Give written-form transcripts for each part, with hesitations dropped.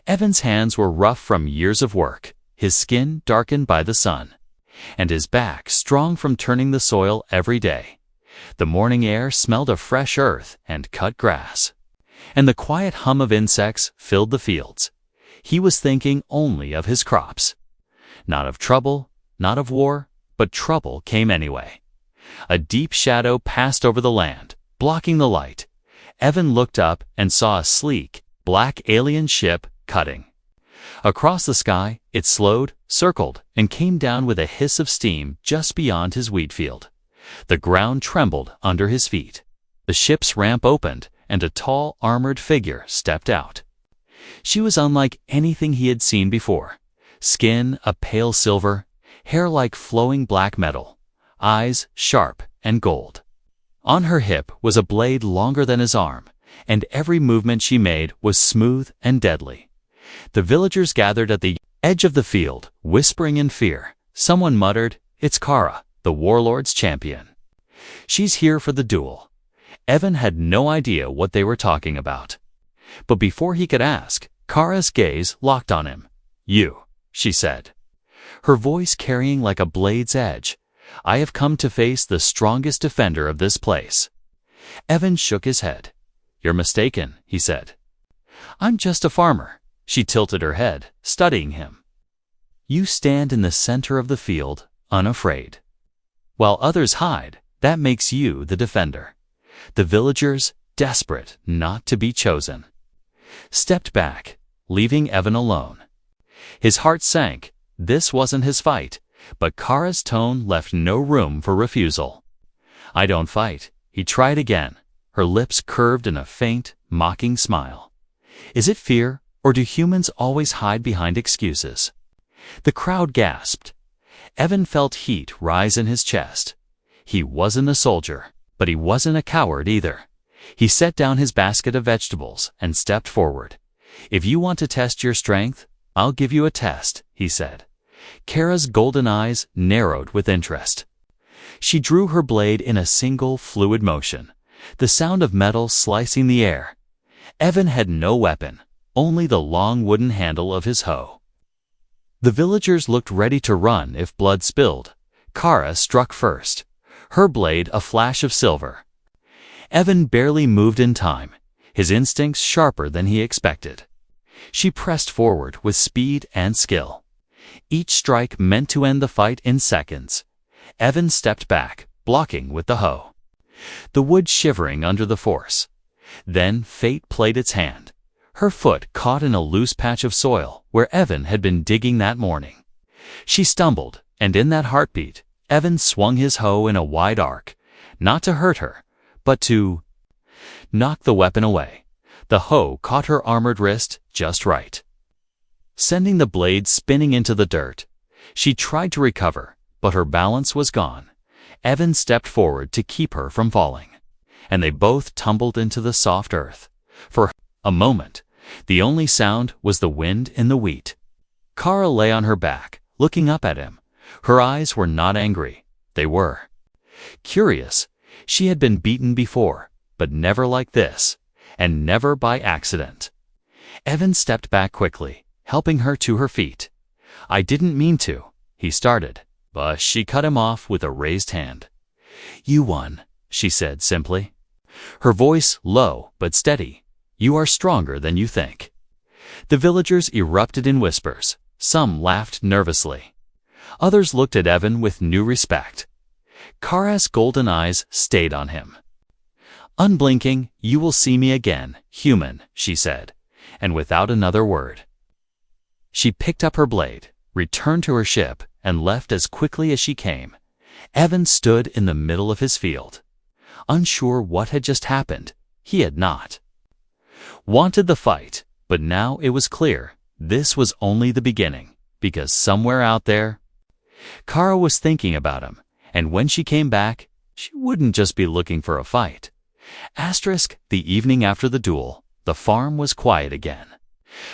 Evan's hands were rough from years of work, his skin darkened by the sun, and his back strong from turning the soil every day. The morning air smelled of fresh earth and cut grass, and the quiet hum of insects filled the fields. He was thinking only of his crops. Not of trouble, not of war, but trouble came anyway. A deep shadow passed over the land, blocking the light. Evan looked up and saw a sleek, black alien ship cutting. Across the sky, it slowed, circled, and came down with a hiss of steam just beyond his wheat field. The ground trembled under his feet. The ship's ramp opened, and a tall, armored figure stepped out. She was unlike anything he had seen before. Skin a pale silver, hair like flowing black metal, eyes sharp and gold. On her hip was a blade longer than his arm, and every movement she made was smooth and deadly. The villagers gathered at the edge of the field, whispering in fear. Someone muttered, "It's Kara, the warlord's champion. She's here for the duel." Evan had no idea what they were talking about. But before he could ask, Kara's gaze locked on him. "You," she said, her voice carrying like a blade's edge. "I have come to face the strongest defender of this place." Evan shook his head. "You're mistaken," he said. "I'm just a farmer." She tilted her head, studying him. "You stand in the center of the field, unafraid. While others hide, that makes you the defender." The villagers, desperate not to be chosen, stepped back, leaving Evan alone. His heart sank. This wasn't his fight, but Kara's tone left no room for refusal. "I don't fight." He tried again, her lips curved in a faint, mocking smile. "Is it fear, or do humans always hide behind excuses?" The crowd gasped. Evan felt heat rise in his chest. He wasn't a soldier, but he wasn't a coward either. He set down his basket of vegetables and stepped forward. "If you want to test your strength, I'll give you a test," he said. Kara's golden eyes narrowed with interest. She drew her blade in a single fluid motion, the sound of metal slicing the air. Evan had no weapon, only the long wooden handle of his hoe. The villagers looked ready to run if blood spilled. Kara struck first, her blade a flash of silver. Evan barely moved in time, his instincts sharper than he expected. She pressed forward with speed and skill. Each strike meant to end the fight in seconds. Evan stepped back, blocking with the hoe, the wood shivering under the force. Then fate played its hand. Her foot caught in a loose patch of soil where Evan had been digging that morning. She stumbled, and in that heartbeat, Evan swung his hoe in a wide arc, not to hurt her, but to knock the weapon away. The hoe caught her armored wrist just right, sending the blade spinning into the dirt. She tried to recover, but her balance was gone. Evan stepped forward to keep her from falling, and they both tumbled into the soft earth. For a moment, the only sound was the wind in the wheat. Kara lay on her back, looking up at him. Her eyes were not angry. They were curious. She had been beaten before, but never like this, and never by accident. Evan stepped back quickly, helping her to her feet. "I didn't mean to," he started, but she cut him off with a raised hand. "You won," she said simply, her voice low but steady. "You are stronger than you think." The villagers erupted in whispers. Some laughed nervously. Others looked at Evan with new respect. Kara's golden eyes stayed on him. "Unblinking, you will see me again, human," she said, and without another word, she picked up her blade, returned to her ship, and left as quickly as she came. Evan stood in the middle of his field, unsure what had just happened. He had not wanted the fight, but now it was clear this was only the beginning, because somewhere out there, Kara was thinking about him, and when she came back, she wouldn't just be looking for a fight. The evening after the duel, the farm was quiet again.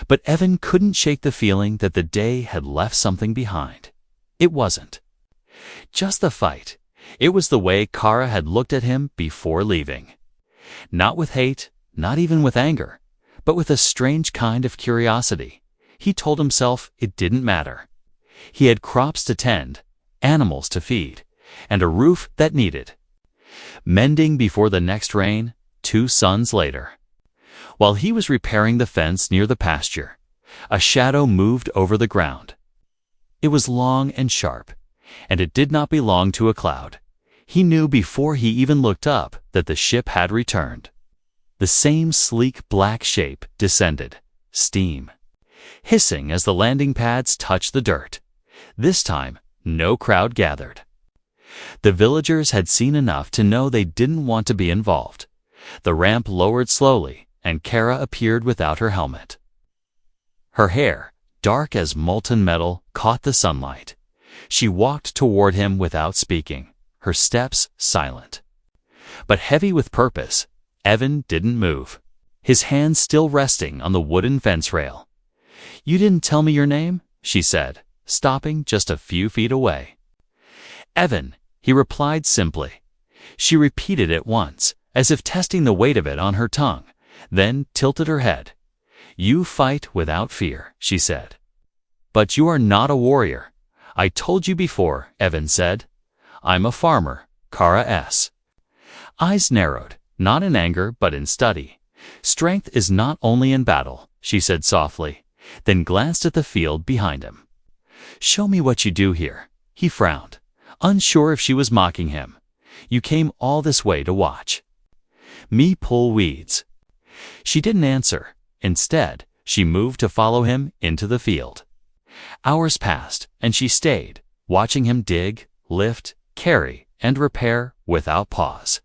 But Evan couldn't shake the feeling that the day had left something behind. It wasn't just the fight. It was the way Kara had looked at him before leaving. Not with hate, not even with anger, but with a strange kind of curiosity. He told himself it didn't matter. He had crops to tend, animals to feed, and a roof that needed mending before the next rain, 2 suns later. While he was repairing the fence near the pasture, a shadow moved over the ground. It was long and sharp, and it did not belong to a cloud. He knew before he even looked up that the ship had returned. The same sleek black shape descended, steam hissing as the landing pads touched the dirt. This time, no crowd gathered. The villagers had seen enough to know they didn't want to be involved. The ramp lowered slowly, and Kara appeared without her helmet. Her hair, dark as molten metal, caught the sunlight. She walked toward him without speaking, her steps silent. But heavy with purpose, Evan didn't move, his hands still resting on the wooden fence rail. "You didn't tell me your name?" she said, stopping just a few feet away. "Evan," he replied simply. She repeated it once, as if testing the weight of it on her tongue, then tilted her head. "You fight without fear," she said. "But you are not a warrior. I told you before," Evan said. "I'm a farmer, Kara S." Eyes narrowed, not in anger but in study. "Strength is not only in battle," she said softly, then glanced at the field behind him. "Show me what you do here." He frowned, unsure if she was mocking him. "You came all this way to watch me pull weeds." She didn't answer. Instead, she moved to follow him into the field. Hours passed, and she stayed, watching him dig, lift, carry, and repair without pause.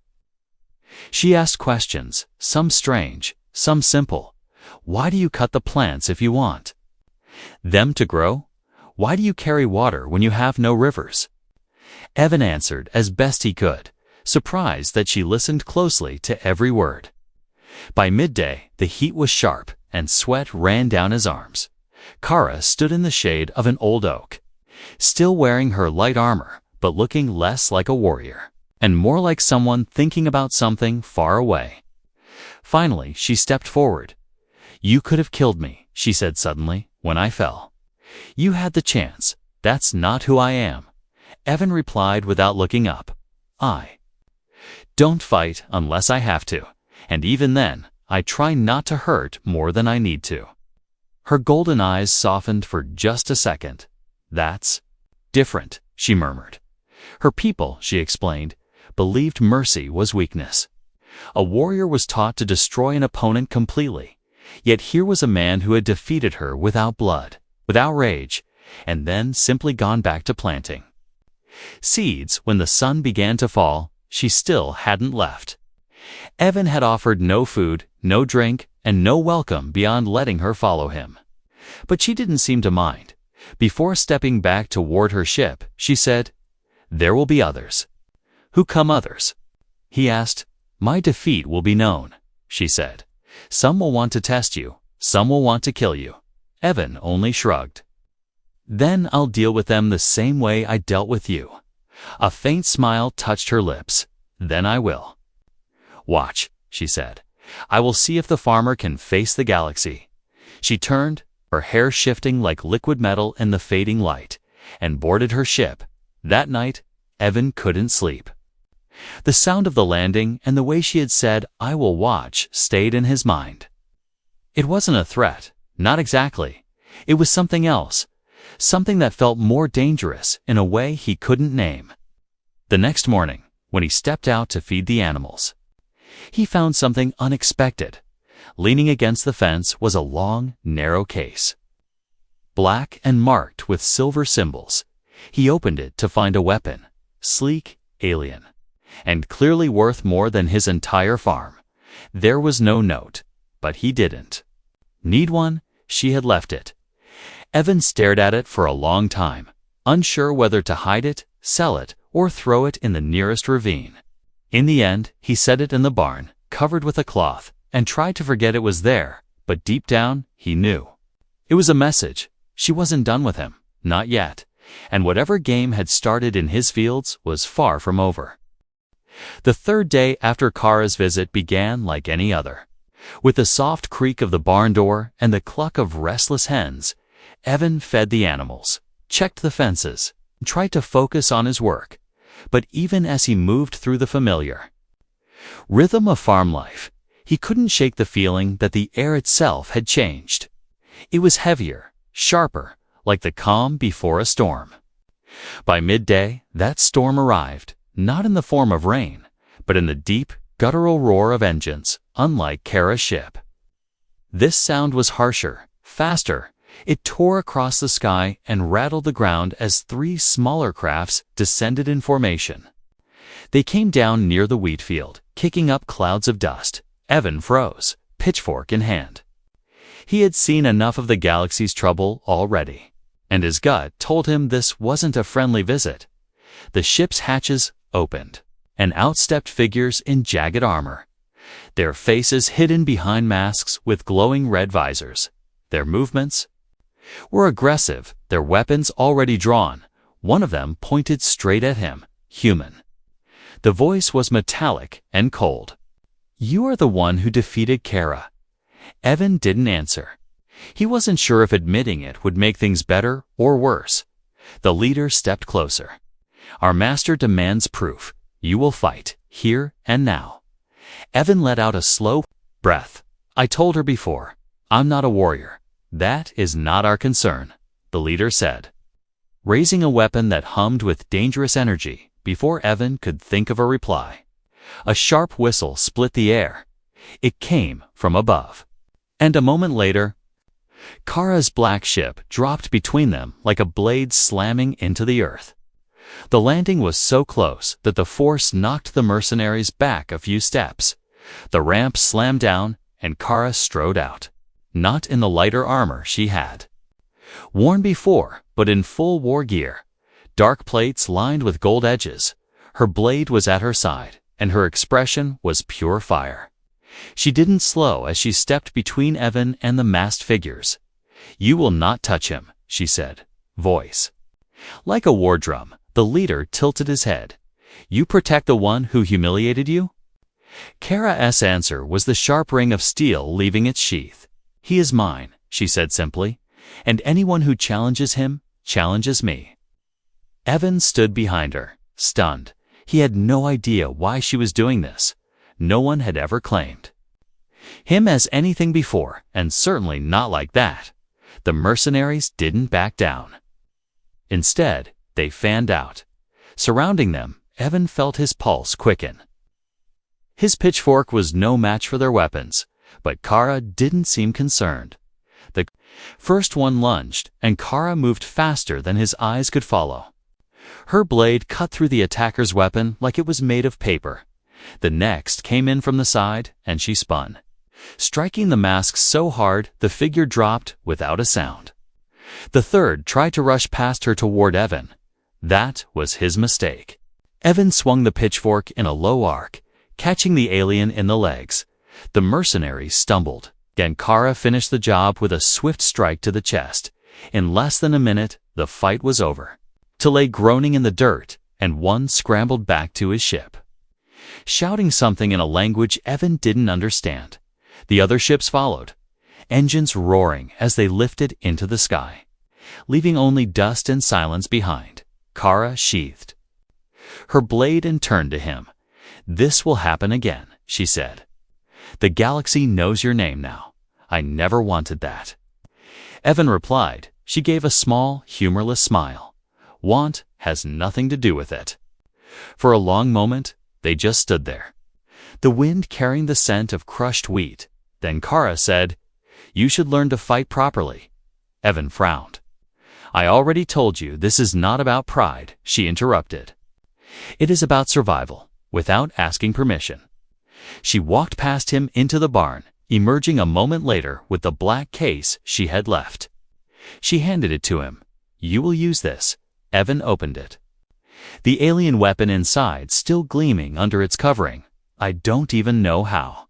She asked questions, some strange, some simple. "Why do you cut the plants if you want them to grow? Why do you carry water when you have no rivers?" Evan answered as best he could, surprised that she listened closely to every word. By midday, the heat was sharp, and sweat ran down his arms. Kara stood in the shade of an old oak, still wearing her light armor, but looking less like a warrior, and more like someone thinking about something far away. Finally, she stepped forward. "You could have killed me," she said suddenly, "when I fell. You had the chance. That's not who I am." Evan replied without looking up. "I don't fight unless I have to, and even then, I try not to hurt more than I need to." Her golden eyes softened for just a second. "That's different," she murmured. Her people, she explained, believed mercy was weakness. A warrior was taught to destroy an opponent completely, yet here was a man who had defeated her without blood, without rage, and then simply gone back to planting seeds when the sun began to fall. She still hadn't left. Evan had offered no food, no drink, and no welcome beyond letting her follow him. But she didn't seem to mind. Before stepping back toward her ship, she said, "There will be others." "Who come others?" he asked. "My defeat will be known," she said. "Some will want to test you, some will want to kill you." Evan only shrugged. "Then I'll deal with them the same way I dealt with you." A faint smile touched her lips. "Then I will." "Watch," she said. "I will see if the farmer can face the galaxy." She turned, her hair shifting like liquid metal in the fading light, and boarded her ship. That night, Evan couldn't sleep. The sound of the landing and the way she had said, "I will watch," stayed in his mind. It wasn't a threat, not exactly. It was something else, something that felt more dangerous in a way he couldn't name. The next morning, when he stepped out to feed the animals, he found something unexpected. Leaning against the fence was a long, narrow case, black and marked with silver symbols. He opened it to find a weapon, sleek, alien, and clearly worth more than his entire farm. There was no note, but he didn't need one. She had left it. Evan stared at it for a long time, unsure whether to hide it, sell it, or throw it in the nearest ravine. In the end, he set it in the barn, covered with a cloth, and tried to forget it was there, but deep down, he knew. It was a message. She wasn't done with him, not yet, and whatever game had started in his fields was far from over. The third day after Kara's visit began like any other. With the soft creak of the barn door and the cluck of restless hens, Evan fed the animals, checked the fences, and tried to focus on his work. But even as he moved through the familiar rhythm of farm life, he couldn't shake the feeling that the air itself had changed. It was heavier, sharper, like the calm before a storm. By midday, that storm arrived, not in the form of rain, but in the deep, guttural roar of engines, unlike Kara's ship. This sound was harsher, faster. It tore across the sky and rattled the ground as 3 smaller crafts descended in formation. They came down near the wheat field, kicking up clouds of dust. Evan froze, pitchfork in hand. He had seen enough of the galaxy's trouble already, and his gut told him this wasn't a friendly visit. The ship's hatches opened, and out stepped figures in jagged armor, their faces hidden behind masks with glowing red visors. Their movements were aggressive, their weapons already drawn. One of them pointed straight at him, human. The voice was metallic and cold. "You are the one who defeated Kara." Evan didn't answer. He wasn't sure if admitting it would make things better or worse. The leader stepped closer. "Our master demands proof. You will fight, here and now." Evan let out a slow breath. "I told her before, I'm not a warrior. That is not our concern," the leader said, raising a weapon that hummed with dangerous energy. Before Evan could think of a reply, a sharp whistle split the air. It came from above. And a moment later, Kara's black ship dropped between them like a blade slamming into the earth. The landing was so close that the force knocked the mercenaries back a few steps. The ramp slammed down, and Kara strode out, not in the lighter armor she had worn before, but in full war gear, dark plates lined with gold edges. Her blade was at her side, and her expression was pure fire. She didn't slow as she stepped between Evan and the masked figures. "You will not touch him," she said, voice like a war drum. The leader tilted his head. "You protect the one who humiliated you?" Kara's answer was the sharp ring of steel leaving its sheath. "He is mine," she said simply, "and anyone who challenges him challenges me." Evan stood behind her, stunned. He had no idea why she was doing this. No one had ever claimed him as anything before, and certainly not like that. The mercenaries didn't back down. Instead, they fanned out. Surrounding them, Evan felt his pulse quicken. His pitchfork was no match for their weapons, but Kara didn't seem concerned. The first one lunged, and Kara moved faster than his eyes could follow. Her blade cut through the attacker's weapon like it was made of paper. The next came in from the side, and she spun, striking the mask so hard the figure dropped without a sound. The third tried to rush past her toward Evan. That was his mistake. Evan swung the pitchfork in a low arc, catching the alien in the legs. The mercenary stumbled, and Kara finished the job with a swift strike to the chest. In less than a minute, the fight was over. To lay groaning in the dirt, and one scrambled back to his ship, shouting something in a language Evan didn't understand. The other ships followed, engines roaring as they lifted into the sky, leaving only dust and silence behind. Kara sheathed her blade and turned to him. "This will happen again," she said. "The galaxy knows your name now. I never wanted that." Evan replied. She gave a small, humorless smile. "Want has nothing to do with it." For a long moment, they just stood there, the wind carrying the scent of crushed wheat. Then Kara said, "You should learn to fight properly." Evan frowned. "I already told you this is not about pride," she interrupted. "It is about survival, without asking permission." She walked past him into the barn, emerging a moment later with the black case she had left. She handed it to him. "You will use this." Evan opened it, the alien weapon inside still gleaming under its covering. "I don't even know how,"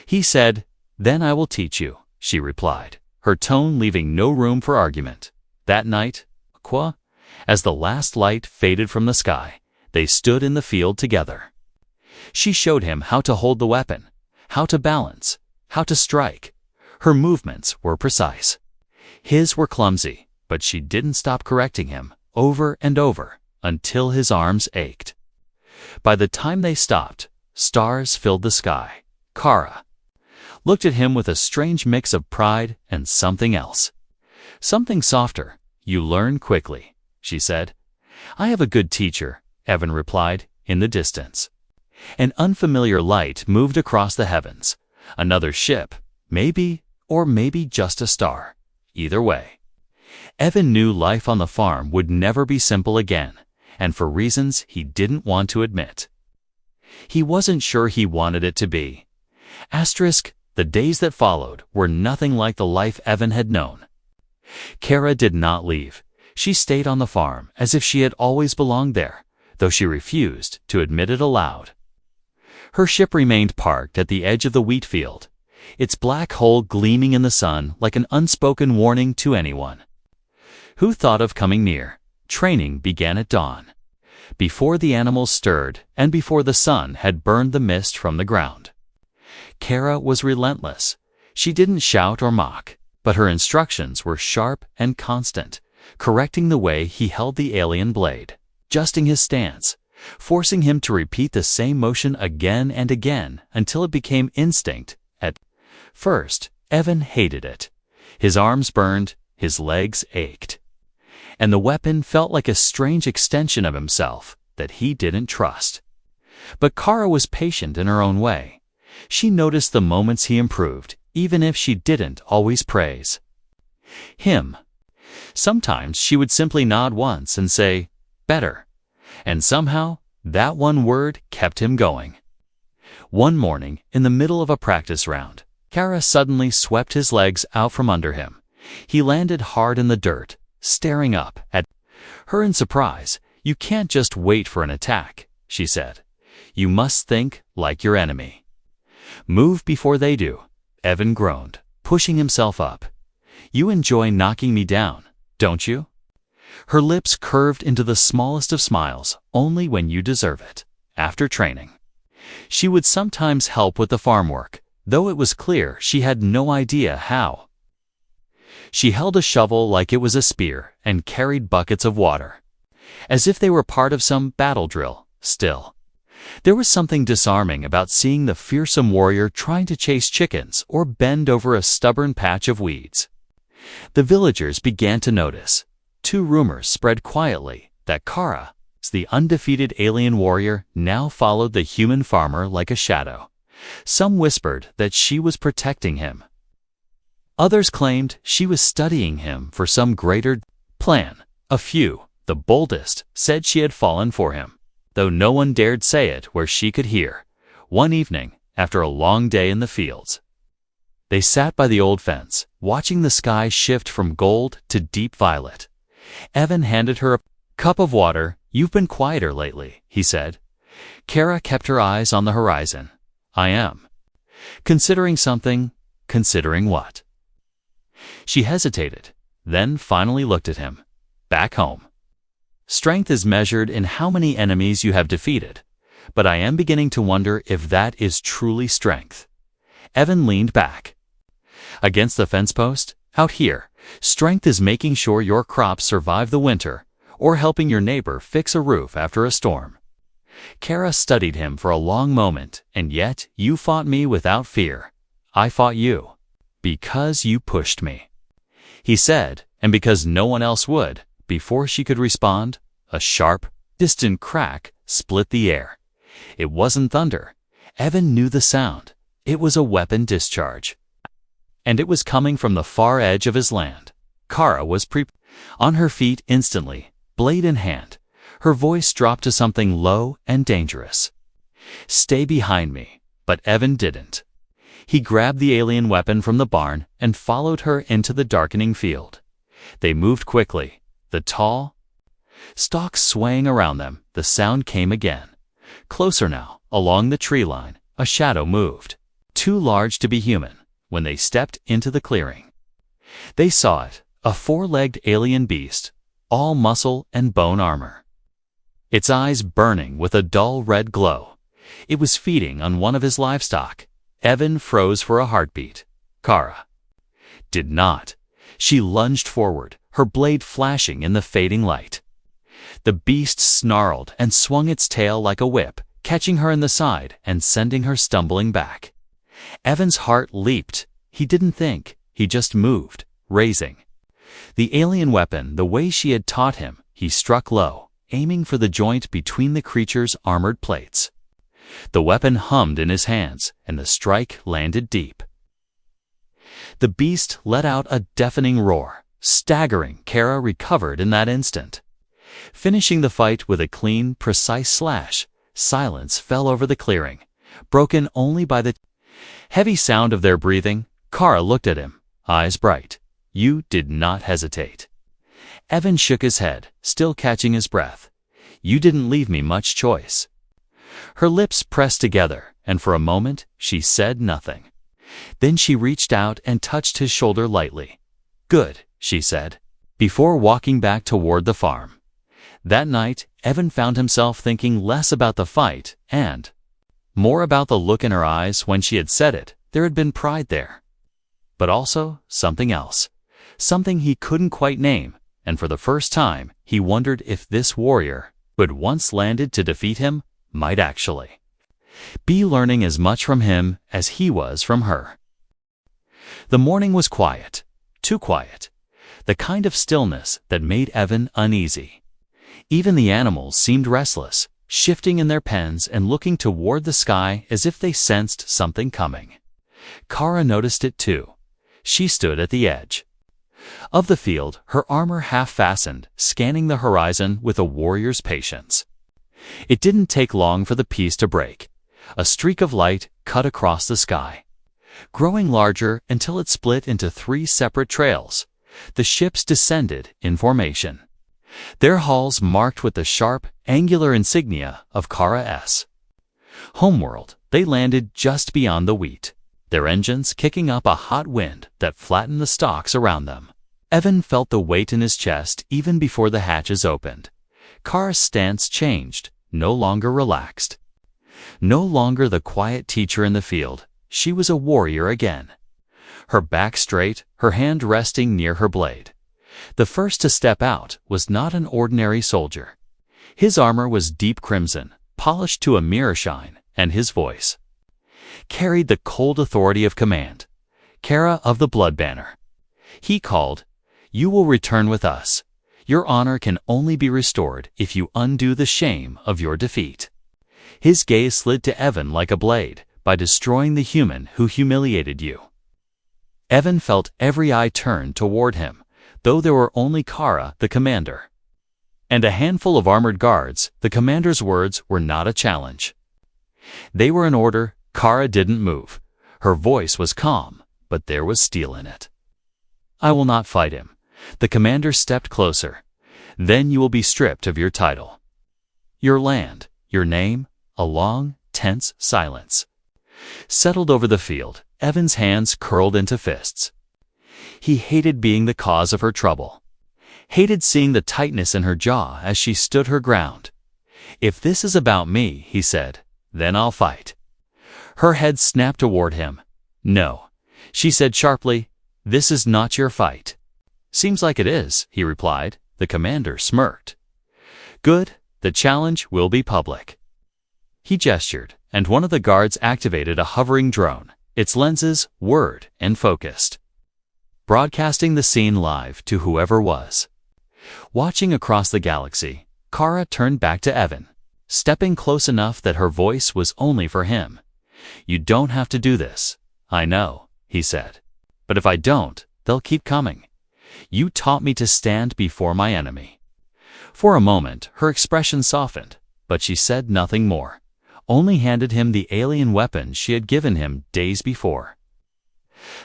he said. "Then I will teach you," she replied, her tone leaving no room for argument. That night, as the last light faded from the sky, they stood in the field together. She showed him how to hold the weapon, how to balance, how to strike. Her movements were precise. His were clumsy, but she didn't stop correcting him over and over until his arms ached. By the time they stopped, stars filled the sky. Kara looked at him with a strange mix of pride and something else. "Something softer. You learn quickly," she said. "I have a good teacher," Evan replied, in the distance. An unfamiliar light moved across the heavens. Another ship, maybe, or maybe just a star. Either way. Evan knew life on the farm would never be simple again, and for reasons he didn't want to admit. He wasn't sure he wanted it to be. The days that followed were nothing like the life Evan had known. Kara did not leave. She stayed on the farm as if she had always belonged there, though she refused to admit it aloud. Her ship remained parked at the edge of the wheat field, its black hull gleaming in the sun like an unspoken warning to anyone who thought of coming near. Training began at dawn, before the animals stirred and before the sun had burned the mist from the ground. Kara was relentless. She didn't shout or mock, but her instructions were sharp and constant, correcting the way he held the alien blade, adjusting his stance, forcing him to repeat the same motion again and again until it became instinct. At first, Evan hated it. His arms burned, his legs ached, and the weapon felt like a strange extension of himself that he didn't trust. But Kara was patient in her own way. She noticed the moments he improved, even if she didn't always praise him. Sometimes she would simply nod once and say, "Better," and somehow that one word kept him going. One morning, in the middle of a practice round, Kara suddenly swept his legs out from under him. He landed hard in the dirt, staring up at her in surprise. "You can't just wait for an attack," she said. "You must think like your enemy." "Move before they do," Evan groaned, pushing himself up. "You enjoy knocking me down, don't you?" Her lips curved into the smallest of smiles, "Only when you deserve it." After training, she would sometimes help with the farm work, though it was clear she had no idea how. She held a shovel like it was a spear and carried buckets of water, as if they were part of some battle drill. Still, there was something disarming about seeing the fearsome warrior trying to chase chickens or bend over a stubborn patch of weeds. The villagers began to notice. 2 rumors spread quietly that Kara, the undefeated alien warrior, now followed the human farmer like a shadow. Some whispered that she was protecting him. Others claimed she was studying him for some greater plan. A few, the boldest, said she had fallen for him, though no one dared say it where she could hear. One evening, after a long day in the fields, they sat by the old fence, watching the sky shift from gold to deep violet. Evan handed her a cup of water. "You've been quieter lately," he said. Kara kept her eyes on the horizon. "I am. Considering something." "Considering what?" She hesitated, then finally looked at him. "Back home. Strength is measured in how many enemies you have defeated, but I am beginning to wonder if that is truly strength." Evan leaned back against the fence post. "Out here, strength is making sure your crops survive the winter or helping your neighbor fix a roof after a storm." Kara studied him for a long moment. "And yet, you fought me without fear." "I fought you because you pushed me," he said, and because no one else would. Before she could respond, a sharp, distant crack split the air. It wasn't thunder. Evan knew the sound. It was a weapon discharge, and it was coming from the far edge of his land. Kara was on her feet instantly, blade in hand. Her voice dropped to something low and dangerous. "Stay behind me." But Evan didn't. He grabbed the alien weapon from the barn and followed her into the darkening field. They moved quickly, the tall stalks swaying around them. The sound came again. Closer now, along the tree line, a shadow moved, too large to be human. When they stepped into the clearing, they saw it, a 4-legged alien beast, all muscle and bone armor, its eyes burning with a dull red glow. It was feeding on one of his livestock. Evan froze for a heartbeat. Kara did not. She lunged forward, her blade flashing in the fading light. The beast snarled and swung its tail like a whip, catching her in the side and sending her stumbling back. Evan's heart leaped. He didn't think, he just moved, raising the alien weapon the way she had taught him. He struck low, aiming for the joint between the creature's armored plates. The weapon hummed in his hands, and the strike landed deep. The beast let out a deafening roar. Staggering, Kara recovered in that instant. Finishing the fight with a clean, precise slash, silence fell over the clearing, broken only by the heavy sound of their breathing. Kara looked at him, eyes bright. "You did not hesitate." Evan shook his head, still catching his breath. "You didn't leave me much choice." Her lips pressed together, and for a moment she said nothing. Then she reached out and touched his shoulder lightly. "Good," she said, before walking back toward the farm. That night, Evan found himself thinking less about the fight and more about the look in her eyes when she had said it. There had been pride there, but also something else, something he couldn't quite name, and for the first time, he wondered if this warrior, who had once landed to defeat him, might actually be learning as much from him as he was from her. The morning was quiet, too quiet, the kind of stillness that made Evan uneasy. Even the animals seemed restless, shifting in their pens and looking toward the sky as if they sensed something coming. Kara noticed it too. She stood at the edge of the field, her armor half-fastened, scanning the horizon with a warrior's patience. It didn't take long for the peace to break. A streak of light cut across the sky, growing larger until it split into 3 separate trails. The ships descended in formation, their hulls marked with the sharp, angular insignia of Kara-S. Homeworld, they landed just beyond the wheat, their engines kicking up a hot wind that flattened the stalks around them. Evan felt the weight in his chest even before the hatches opened. Kara's stance changed, no longer relaxed. No longer the quiet teacher in the field, she was a warrior again. Her back straight, her hand resting near her blade. The first to step out was not an ordinary soldier. His armor was deep crimson, polished to a mirror shine, and his voice carried the cold authority of command. "Kara of the Blood Banner," he called, "you will return with us. Your honor can only be restored if you undo the shame of your defeat." His gaze slid to Evan like a blade, "by destroying the human who humiliated you." Evan felt every eye turned toward him, though there were only Kara, the commander, and a handful of armored guards. The commander's words were not a challenge. They were an order. Kara didn't move. Her voice was calm, but there was steel in it. "I will not fight him." The commander stepped closer. "Then you will be stripped of your title, your land, your name." A long, tense silence settled over the field. Evan's hands curled into fists. He hated being the cause of her trouble, hated seeing the tightness in her jaw as she stood her ground. "If this is about me," he said, "then I'll fight." Her head snapped toward him. "No," she said sharply, "this is not your fight." "Seems like it is," he replied. The commander smirked. "Good, the challenge will be public." He gestured, and one of the guards activated a hovering drone, its lenses whirred and focused, broadcasting the scene live to whoever was watching across the galaxy. Kara turned back to Evan, stepping close enough that her voice was only for him. "You don't have to do this. I know," he said. "But if I don't, they'll keep coming. You taught me to stand before my enemy." For a moment, her expression softened, but she said nothing more, only handed him the alien weapon she had given him days before.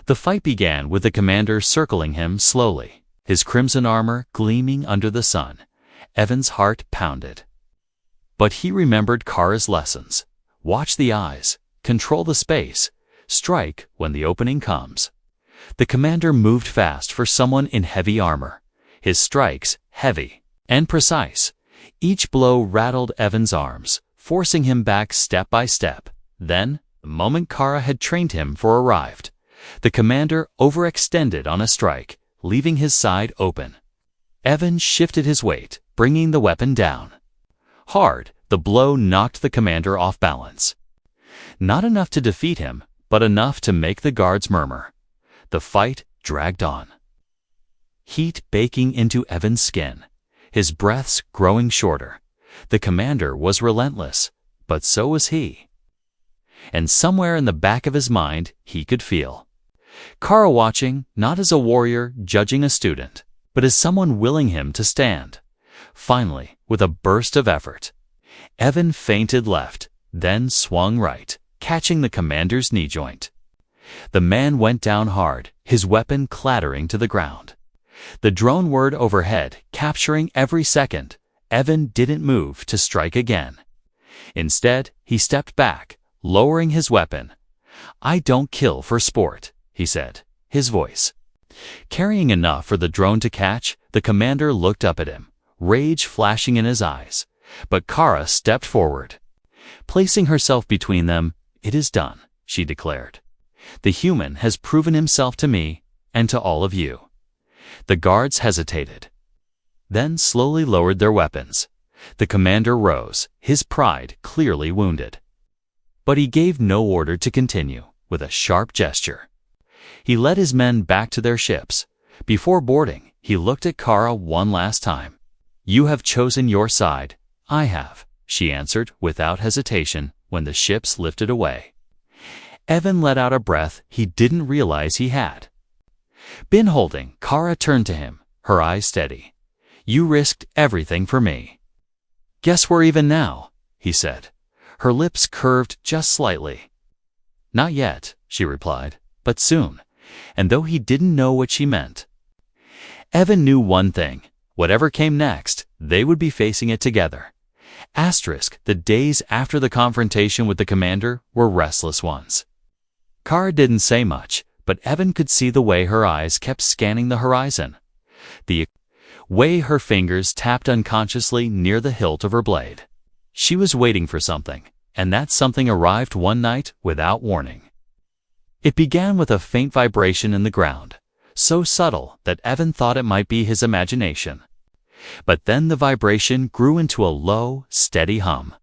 The fight began with the commander circling him slowly, his crimson armor gleaming under the sun. Evan's heart pounded. But he remembered Kara's lessons. Watch the eyes, control the space, strike when the opening comes. The commander moved fast for someone in heavy armor, his strikes heavy and precise. Each blow rattled Evan's arms, forcing him back step by step. Then, the moment Kara had trained him for arrived. The commander overextended on a strike, leaving his side open. Evan shifted his weight, bringing the weapon down. Hard, the blow knocked the commander off balance. Not enough to defeat him, but enough to make the guards murmur. The fight dragged on. Heat baking into Evan's skin, his breaths growing shorter. The commander was relentless, but so was he. And somewhere in the back of his mind, he could feel Kara watching, not as a warrior judging a student, but as someone willing him to stand. Finally, with a burst of effort, Evan feinted left, then swung right, catching the commander's knee joint. The man went down hard, his weapon clattering to the ground. The drone whirred overhead, capturing every second. Evan didn't move to strike again. Instead, he stepped back, lowering his weapon. "I don't kill for sport," he said, his voice carrying enough for the drone to catch. The commander looked up at him, rage flashing in his eyes. But Kara stepped forward. Placing herself between them, "It is done," she declared. "The human has proven himself to me and to all of you." The guards hesitated, then slowly lowered their weapons. The commander rose, his pride clearly wounded. But he gave no order to continue. With a sharp gesture, he led his men back to their ships. Before boarding, he looked at Kara one last time. "You have chosen your side." "I have," she answered without hesitation when the ships lifted away. Evan let out a breath he didn't realize he had been holding. Kara turned to him, her eyes steady. "You risked everything for me." "Guess we're even now," he said. Her lips curved just slightly. "Not yet," she replied, "but soon." And though he didn't know what she meant, Evan knew one thing. Whatever came next, they would be facing it together. The days after the confrontation with the commander were restless ones. Kara didn't say much, but Evan could see the way her eyes kept scanning the horizon, the way her fingers tapped unconsciously near the hilt of her blade. She was waiting for something, and that something arrived one night without warning. It began with a faint vibration in the ground, so subtle that Evan thought it might be his imagination. But then the vibration grew into a low, steady hum,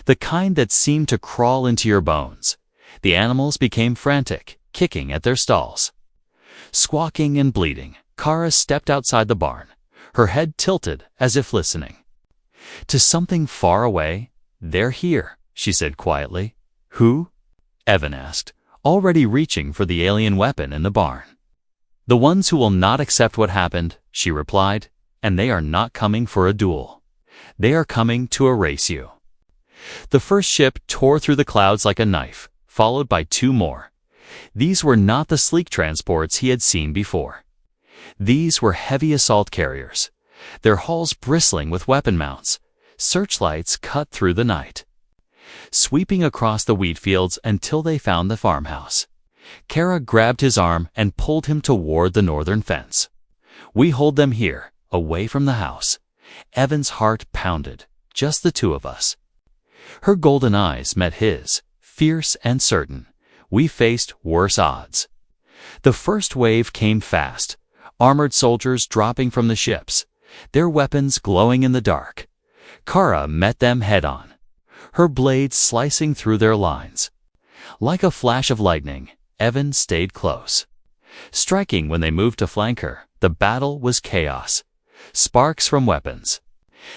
the kind that seemed to crawl into your bones. The animals became frantic, kicking at their stalls. Squawking and bleating, Kara stepped outside the barn, her head tilted as if listening to something far away. "They're here," she said quietly. "Who?" Evan asked, already reaching for the alien weapon in the barn. "The ones who will not accept what happened," she replied, "and they are not coming for a duel. They are coming to erase you." The first ship tore through the clouds like a knife, followed by two more. These were not the sleek transports he had seen before. These were heavy assault carriers, their hulls bristling with weapon mounts. Searchlights cut through the night, sweeping across the wheat fields until they found the farmhouse. Kara grabbed his arm and pulled him toward the northern fence. "We hold them here, away from the house." Evan's heart pounded. "Just the two of us." Her golden eyes met his, fierce and certain. "We faced worse odds." The first wave came fast, armored soldiers dropping from the ships, their weapons glowing in the dark. Kara met them head-on, her blade slicing through their lines. Like a flash of lightning, Evan stayed close, striking when they moved to flank her. The battle was chaos. Sparks from weapons,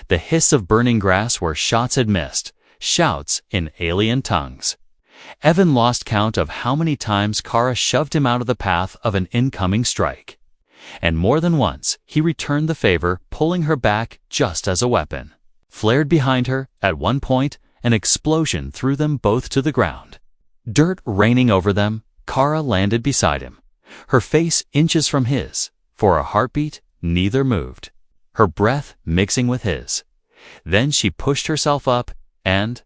the hiss of burning grass where shots had missed, shouts in alien tongues. Evan lost count of how many times Kara shoved him out of the path of an incoming strike. And more than once, he returned the favor, pulling her back just as a weapon flared behind her. At one point, an explosion threw them both to the ground. Dirt raining over them, Kara landed beside him, her face inches from his. For a heartbeat, neither moved, her breath mixing with his. Then she pushed herself up and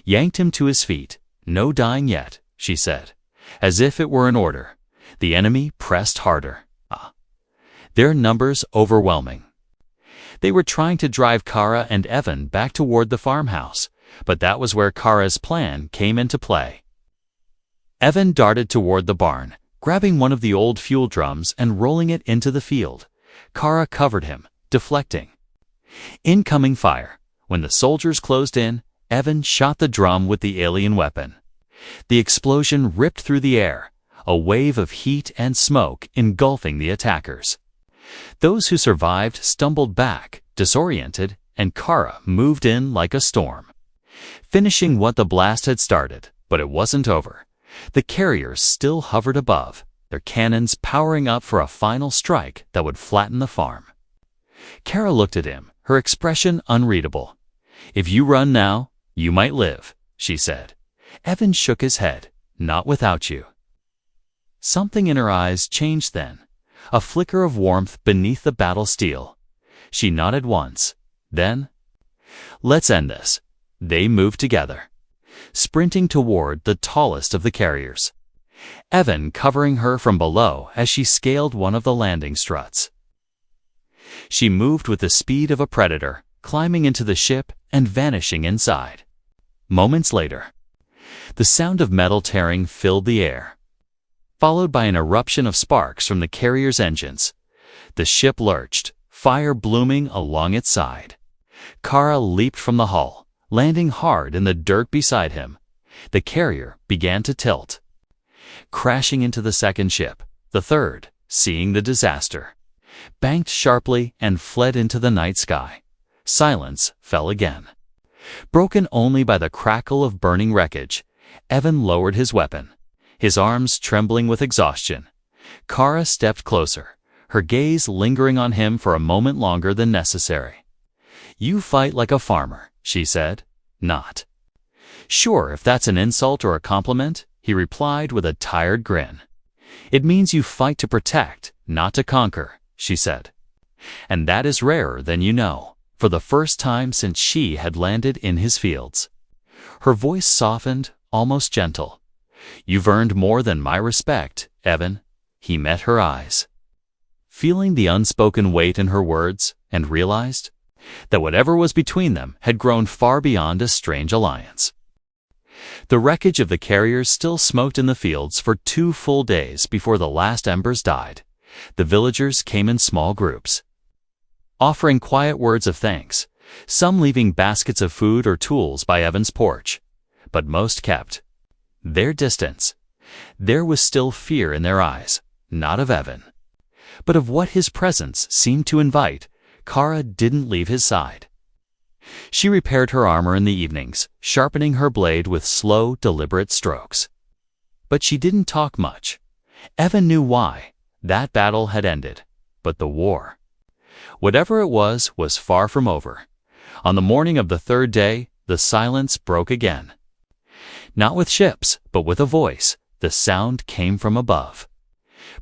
yanked him to his feet. "No dying yet," she said, as if it were an order. The enemy pressed harder, their numbers overwhelming. They were trying to drive Kara and Evan back toward the farmhouse, but that was where Kara's plan came into play. Evan darted toward the barn, Grabbing one of the old fuel drums and rolling it into the field, Kara covered him, deflecting. Incoming fire. When the soldiers closed in, Evan shot the drum with the alien weapon. The explosion ripped through the air, a wave of heat and smoke engulfing the attackers. Those who survived stumbled back, disoriented, and Kara moved in like a storm, finishing what the blast had started. But it wasn't over. The carriers still hovered above, their cannons powering up for a final strike that would flatten the farm. Kara looked at him, her expression unreadable. "If you run now, you might live," she said. Evan shook his head. "Not without you." Something in her eyes changed then, a flicker of warmth beneath the battle steel. She nodded once. Then, "Let's end this." They moved together, sprinting toward the tallest of the carriers, Evan covering her from below as she scaled one of the landing struts. She moved with the speed of a predator, climbing into the ship and vanishing inside. Moments later, the sound of metal tearing filled the air, followed by an eruption of sparks from the carrier's engines. The ship lurched, fire blooming along its side. Kara leaped from the hull, landing hard in the dirt beside him. The carrier began to tilt, crashing into the second ship. The third, seeing the disaster, banked sharply and fled into the night sky. Silence fell again, broken only by the crackle of burning wreckage. Evan lowered his weapon, his arms trembling with exhaustion. Kara stepped closer, her gaze lingering on him for a moment longer than necessary. "You fight like a farmer," she said. "Not sure if that's an insult or a compliment," he replied with a tired grin. "It means you fight to protect, not to conquer," she said. "And that is rarer than you know," for the first time since she had landed in his fields. Her voice softened, almost gentle. "You've earned more than my respect, Evan." He met her eyes, feeling the unspoken weight in her words, and realized that whatever was between them had grown far beyond a strange alliance. The wreckage of the carriers still smoked in the fields for 2 full days before the last embers died. The villagers came in small groups, offering quiet words of thanks, some leaving baskets of food or tools by Evan's porch. But most kept their distance. There was still fear in their eyes, not of Evan, but of what his presence seemed to invite. Kara didn't leave his side. She repaired her armor in the evenings, sharpening her blade with slow, deliberate strokes. But she didn't talk much. Evan knew why. That battle had ended, but the war, whatever it was far from over. On the morning of the third day, the silence broke again. Not with ships, but with a voice. The sound came from above,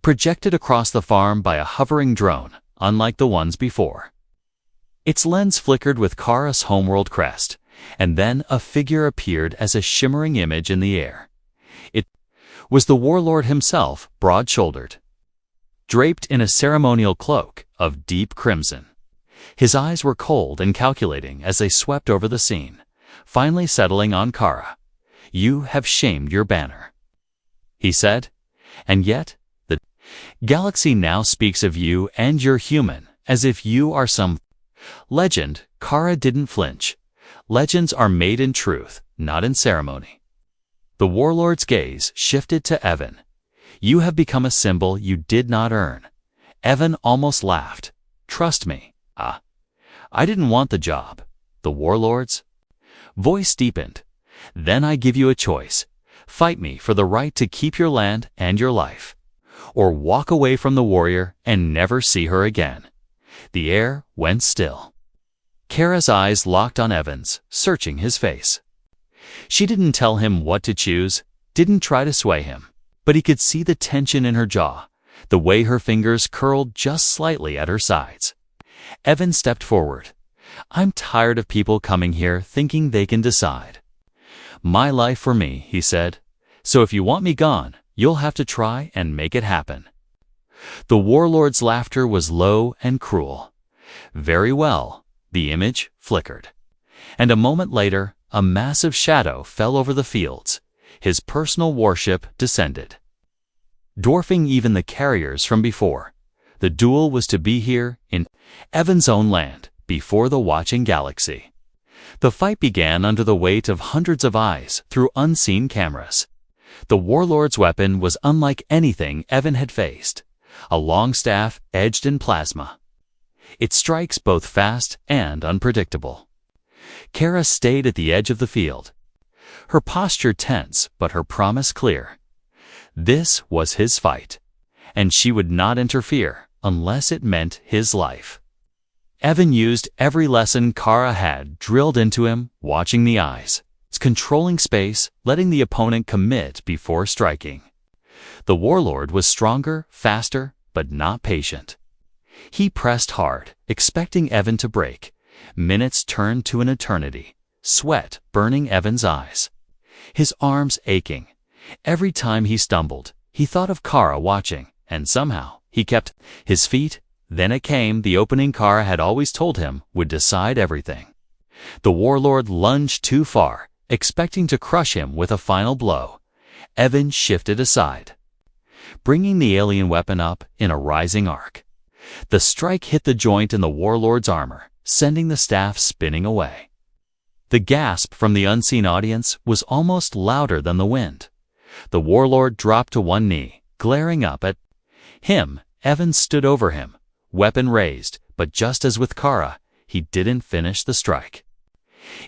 projected across the farm by a hovering drone, unlike the ones before. Its lens flickered with Kara's homeworld crest, and then a figure appeared as a shimmering image in the air. It was the warlord himself, broad-shouldered, draped in a ceremonial cloak of deep crimson. His eyes were cold and calculating as they swept over the scene, finally settling on Kara. "You have shamed your banner," he said, "and yet the galaxy now speaks of you and your human as if you are some legend." Kara didn't flinch. Legends are made in truth, not in ceremony. The warlord's gaze shifted to Evan. "You have become a symbol you did not earn." Evan almost laughed. "Trust me. I didn't want the job." The warlord's voice deepened. "Then I give you a choice. Fight me for the right to keep your land and your life, or walk away from the warrior and never see her again." The air went still. Kara's eyes locked on Evan's, searching his face. She didn't tell him what to choose, didn't try to sway him, but he could see the tension in her jaw, the way her fingers curled just slightly at her sides. Evan stepped forward. "I'm tired of people coming here thinking they can decide my life for me," he said. "So if you want me gone, you'll have to try and make it happen." The warlord's laughter was low and cruel. "Very well." The image flickered, and a moment later, a massive shadow fell over the fields. His personal warship descended. dwarfing even the carriers from before. The duel was to be here, in Evan's own land, before the watching galaxy. The fight began under the weight of hundreds of eyes through unseen cameras. The warlord's weapon was unlike anything Evan had faced, a long staff edged in plasma. It strikes both fast and unpredictable. Kara stayed at the edge of the field, her posture tense but her promise clear. This was his fight, and she would not interfere unless it meant his life. Evan used every lesson Kara had drilled into him, watching the eyes, controlling space, letting the opponent commit before striking. The warlord was stronger, faster, but not patient. He pressed hard, expecting Evan to break. Minutes turned to an eternity, sweat burning Evan's eyes, his arms aching. Every time he stumbled, he thought of Kara watching, and somehow he kept his feet. Then it came, the opening Kara had always told him would decide everything. The warlord lunged too far, expecting to crush him with a final blow. Evan shifted aside, bringing the alien weapon up in a rising arc. The strike hit the joint in the warlord's armor, sending the staff spinning away. The gasp from the unseen audience was almost louder than the wind. The warlord dropped to one knee, glaring up at him. Evan stood over him, weapon raised, but just as with Kara, he didn't finish the strike.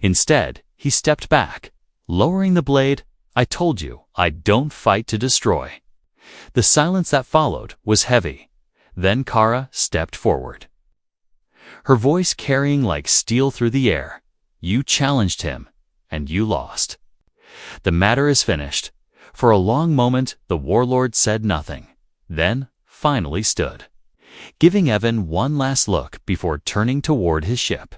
Instead, he stepped back, lowering the blade. "I told you, I don't fight to destroy." The silence that followed was heavy. Then Kara stepped forward, her voice carrying like steel through the air. "You challenged him, and you lost. The matter is finished." For a long moment, the warlord said nothing, then finally stood, giving Evan one last look before turning toward his ship.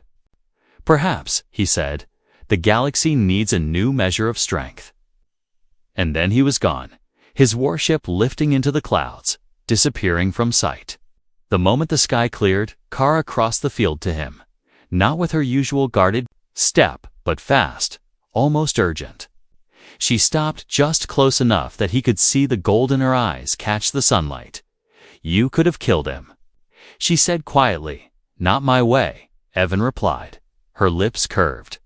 "Perhaps," he said, "the galaxy needs a new measure of strength." And then he was gone, his warship lifting into the clouds, disappearing from sight. The moment the sky cleared, Kara crossed the field to him, not with her usual guarded step, but fast, almost urgent. She stopped just close enough that he could see the gold in her eyes catch the sunlight. "You could have killed him," she said quietly. "Not my way," Evan replied, her lips curved.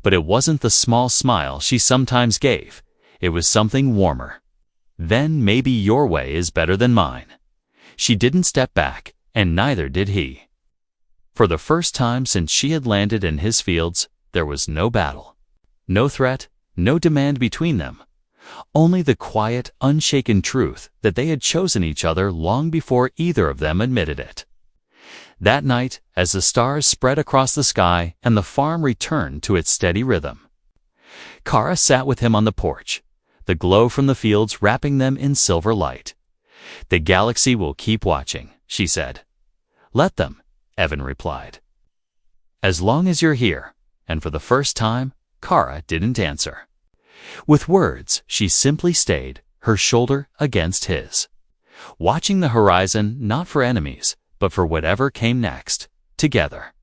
But it wasn't the small smile she sometimes gave. It was something warmer. "Then maybe your way is better than mine." She didn't step back, and neither did he. For the first time since she had landed in his fields, there was no battle, no threat, no demand between them. Only the quiet, unshaken truth that they had chosen each other long before either of them admitted it. That night, as the stars spread across the sky and the farm returned to its steady rhythm, Kara sat with him on the porch, the glow from the fields wrapping them in silver light. "The galaxy will keep watching," she said. "Let them," Evan replied. "As long as you're here." And for the first time, Kara didn't answer. With words, she simply stayed, her shoulder against his, watching the horizon not for enemies, but for whatever came next, together.